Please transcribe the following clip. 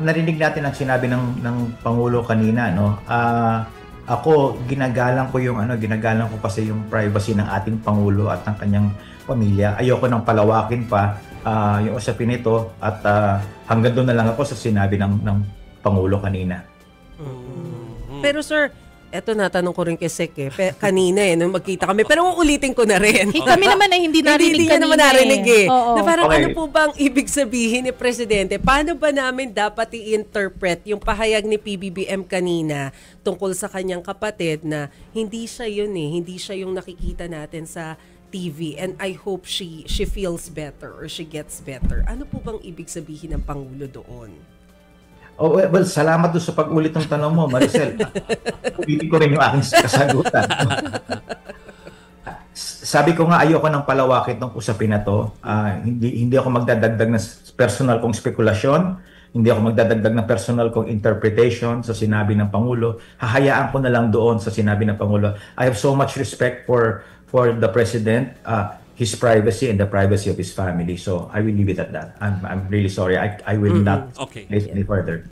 narinig natin ang sinabi ng Pangulo kanina, no? Ako ginagalang ko ginagalang ko kasi yung privacy ng ating Pangulo at ng kanyang pamilya. Ayoko nang palawakin pa yung usapin nito at hanggang doon na lang ako sa sinabi ng Pangulo kanina. Pero sir, eto natanong ko rin kay Sek kanina nung magkita kami. Pero uulitin ko na rin. Kami naman ay hindi narinig kanina. Naman narinig Oo. Na parang Okay. ano po ba ang ibig sabihin ni Presidente? Paano ba namin dapat i-interpret yung pahayag ni PBBM kanina tungkol sa kanyang kapatid na hindi siya yun hindi siya yung nakikita natin sa TV and I hope she feels better or she gets better. Ano po bang ibig sabihin ng Pangulo doon? Oh, well, salamat doon sa pag-ulit ng tanong mo, Maricel. Ulitin ko rin yung aking kasagutan. Sabi ko nga ayoko nang palawakin tong usapin na to. Hindi ako magdadagdag ng personal kong spekulasyon. Hindi ako magdadagdag ng personal kong interpretation sa sinabi ng Pangulo. Hahayaan ko na lang doon sa sinabi ng Pangulo. I have so much respect for the President, his privacy and the privacy of his family. So I will leave it at that. I'm really sorry. I will not Okay. say any further.